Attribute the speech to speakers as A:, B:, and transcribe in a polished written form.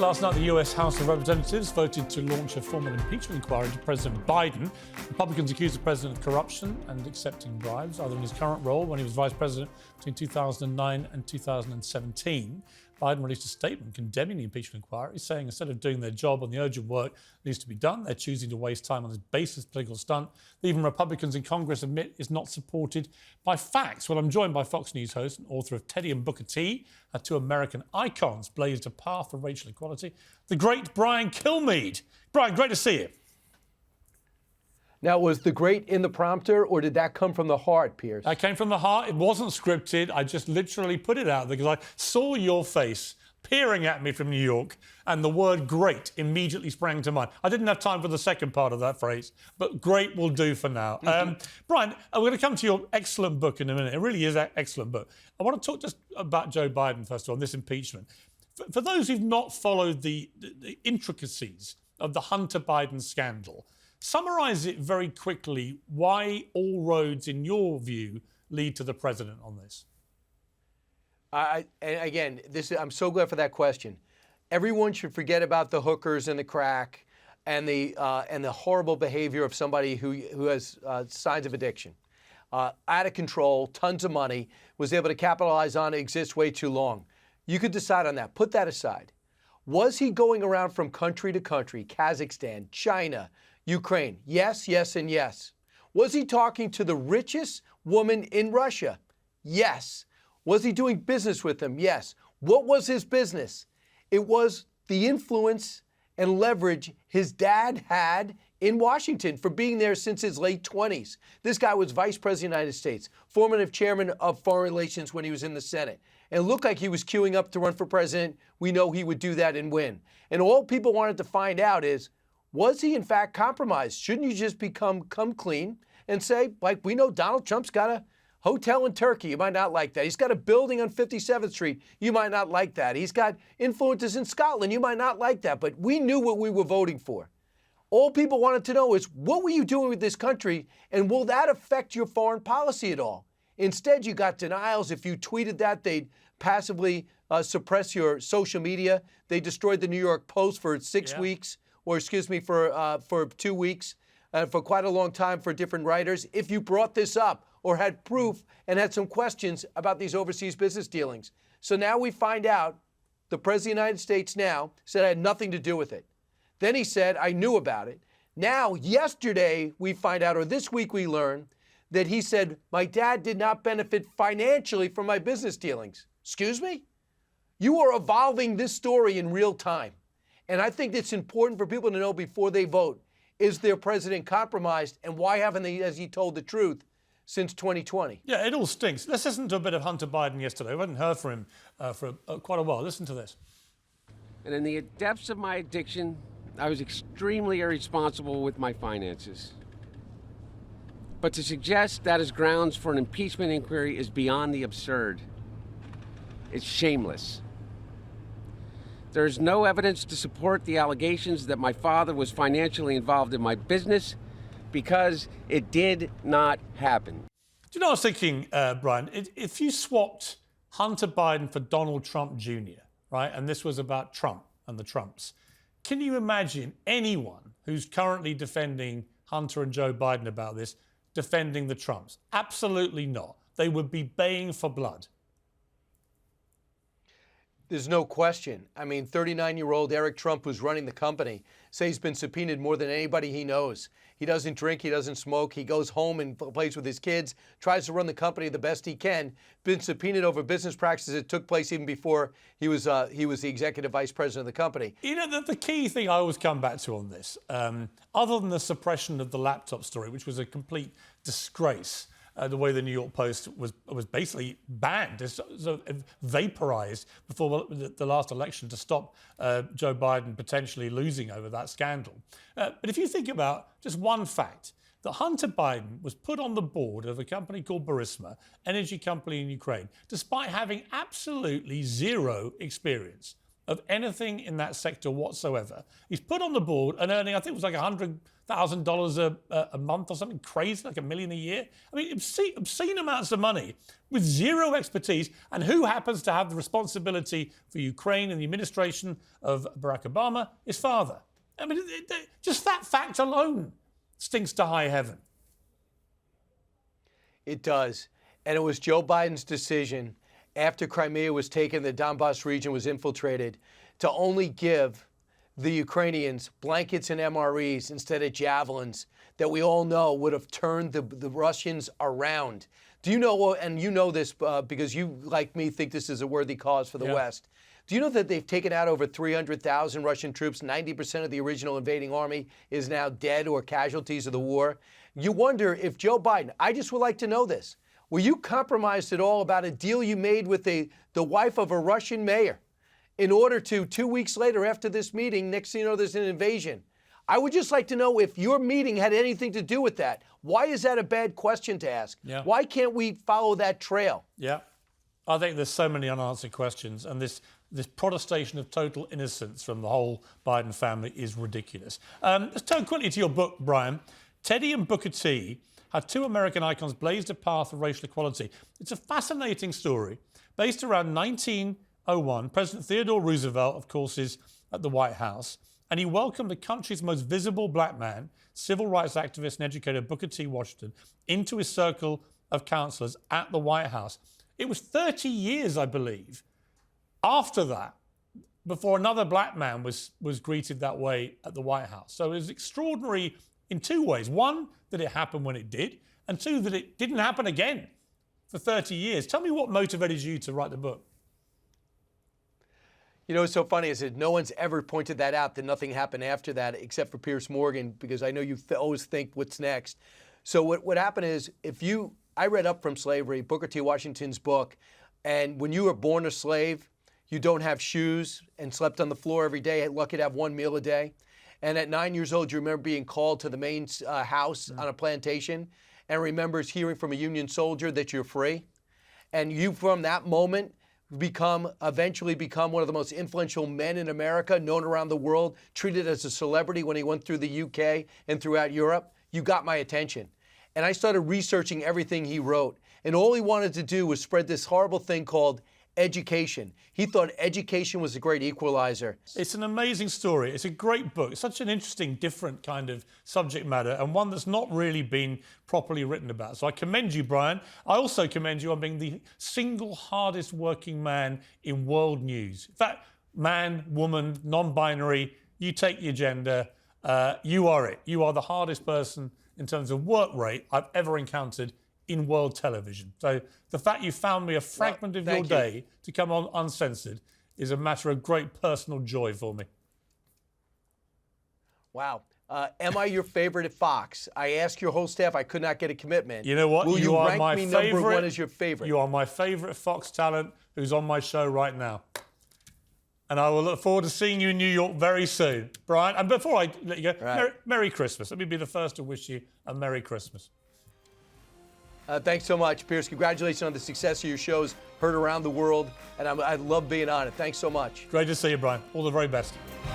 A: Last night, the US House of Representatives voted to launch a formal impeachment inquiry into President Biden. Republicans accused the president of corruption and accepting bribes, either in his current role when he was vice president between 2009 and 2017. Biden released a statement condemning the impeachment inquiry, saying instead of doing their job on the urgent work that needs to be done, they're choosing to waste time on this baseless political stunt that even Republicans in Congress admit is not supported by facts. Well, I'm joined by Fox News host and author of Teddy and Booker T, two American icons blazed a path for racial equality, the great Brian Kilmeade. Brian, great to see you.
B: Now, was the great in the prompter, or did that come from the heart, Piers?
A: That came from the heart. It wasn't scripted. I just literally put it out there because I saw your face peering at me from New York, and the word great immediately sprang to mind. I didn't have time for the second part of that phrase, but great will do for now. Brian, we're going to come to your excellent book in a minute. It really is an excellent book. I want to talk just about Joe Biden, first of all, this impeachment. For those who've not followed the intricacies of the Hunter Biden scandal, summarise it very quickly why all roads, in your view, lead to the president on this.
B: I'm so glad for that question. Everyone should forget about the hookers and the crack and the horrible behavior of somebody who has signs of addiction. Out of control, tons of money, was able to capitalize on it, exists way too long. You could decide on that. Put that aside. Was he going around from country to country, Kazakhstan, China, Ukraine? Yes, yes, and yes. Was he talking to the richest woman in Russia? Yes. Was he doing business with them? Yes. What was his business? It was the influence and leverage his dad had in Washington for being there since his late 20s. This guy was vice president of the United States, former chairman of foreign relations when he was in the Senate. And it looked like he was queuing up to run for president. We know he would do that and win. And all people wanted to find out is, was he in fact compromised? Shouldn't you just come clean and say, like, we know Donald Trump's got a hotel in Turkey. You might not like that. He's got a building on 57th Street. You might not like that. He's got influences in Scotland. You might not like that. But we knew what we were voting for. All people wanted to know is, what were you doing with this country? And will that affect your foreign policy at all? Instead, you got denials. If you tweeted that, they'd passively suppress your social media. They destroyed the New York Post for 6 weeks. Or for 2 weeks, for quite a long time for different writers, if you brought this up or had proof and had some questions about these overseas business dealings. So now we find out the President of the United States now said I had nothing to do with it. Then he said, I knew about it. Now, yesterday, we find out, or this week we learn, that he said, my dad did not benefit financially from my business dealings. Excuse me? You are evolving this story in real time. And I think it's important for people to know before they vote, is their president compromised, and why haven't they, as he told the truth, since 2020?
A: Yeah, it all stinks. Let's listen to a bit of Hunter Biden yesterday. We hadn't heard from him for quite a while. Listen to this.
C: And in the depths of my addiction, I was extremely irresponsible with my finances. But to suggest that is grounds for an impeachment inquiry is beyond the absurd. It's shameless. There is no evidence to support the allegations that my father was financially involved in my business because it did not happen.
A: Do you know what I was thinking, Brian? If you swapped Hunter Biden for Donald Trump Jr., right, and this was about Trump and the Trumps, can you imagine anyone who's currently defending Hunter and Joe Biden about this defending the Trumps? Absolutely not. They would be baying for blood.
B: There's no question. I mean, 39-year-old Eric Trump, who's running the company, says he's been subpoenaed more than anybody he knows. He doesn't drink, he doesn't smoke, he goes home and plays with his kids, tries to run the company the best he can. Been subpoenaed over business practices that took place even before he was the executive vice president of the company.
A: You know, the key thing I always come back to on this, other than the suppression of the laptop story, which was a complete disgrace, the way the New York Post was basically banned, vaporized before the last election to stop Joe Biden potentially losing over that scandal. But if you think about just one fact, that Hunter Biden was put on the board of a company called Burisma, energy company in Ukraine, despite having absolutely zero experience. of anything in that sector whatsoever. He's put on the board and earning, I think it was like $100,000 a month or something crazy, like $1 million a year. I mean, obscene amounts of money with zero expertise. And who happens to have the responsibility for Ukraine and the administration of Barack Obama? His father. I mean, just that fact alone stinks to high heaven.
B: It does. And it was Joe Biden's decision after Crimea was taken, the Donbass region was infiltrated, to only give the Ukrainians blankets and MREs instead of javelins that we all know would have turned the Russians around. Do you know, and you know this because you, like me, think this is a worthy cause for the West. Do you know that they've taken out over 300,000 Russian troops? 90% of the original invading army is now dead or casualties of the war. You wonder if Joe Biden, I just would like to know this, were you compromised at all about a deal you made with the wife of a Russian mayor in order to, 2 weeks later after this meeting, next thing you know, there's an invasion? I would just like to know if your meeting had anything to do with that. Why is that a bad question to ask?
A: Yeah.
B: Why can't we follow that trail?
A: Yeah. I think there's so many unanswered questions, and this protestation of total innocence from the whole Biden family is ridiculous. Let's turn quickly to your book, Brian. Teddy and Booker T how two American icons blazed a path of racial equality. It's a fascinating story based around 1901. President Theodore Roosevelt, of course, is at the White House, and he welcomed the country's most visible black man, civil rights activist and educator Booker T. Washington, into his circle of counselors at the White House. It was 30 years, I believe, after that, before another black man was greeted that way at the White House. So it was extraordinary in two ways. One, that it happened when it did, and two, that it didn't happen again for 30 years. Tell me what motivated you to write the book.
B: You know, what's so funny is that no one's ever pointed that out, that nothing happened after that except for Piers Morgan, because I know you always think what's next. So what happened is, I read Up From Slavery, Booker T. Washington's book, and when you were born a slave, you don't have shoes and slept on the floor every day, lucky to have one meal a day. And at 9 years old, you remember being called to the main house on a plantation and remembers hearing from a Union soldier that you're free. And you, from that moment, eventually become one of the most influential men in America, known around the world, treated as a celebrity when he went through the UK and throughout Europe. You got my attention. And I started researching everything he wrote. And all he wanted to do was spread this horrible thing called education. He thought education was a great equalizer.
A: It's an amazing story. It's a great book. It's such an interesting, different kind of subject matter, and one that's not really been properly written about. So I commend you, Brian. I also commend you on being the single hardest working man in world news. In fact, man, woman, non-binary, you take your gender, you are it. You are the hardest person in terms of work rate I've ever encountered in world television. So the fact you found me a fragment of your day to come on uncensored is a matter of great personal joy for me.
B: Wow. Am I your favorite at Fox? I asked your whole staff. I could not get a commitment.
A: You know what?
B: Will you
A: are
B: rank
A: my
B: me
A: favorite,
B: number one as your favorite?
A: You are my favorite Fox talent who's on my show right now. And I will look forward to seeing you in New York very soon. Brian, and before I let you go,
B: Right.
A: Merry Christmas. Let me be the first to wish you a Merry Christmas.
B: Thanks so much, Piers. Congratulations on the success of your shows, heard around the world, and I love being on it. Thanks so much.
A: Great to see you, Brian. All the very best.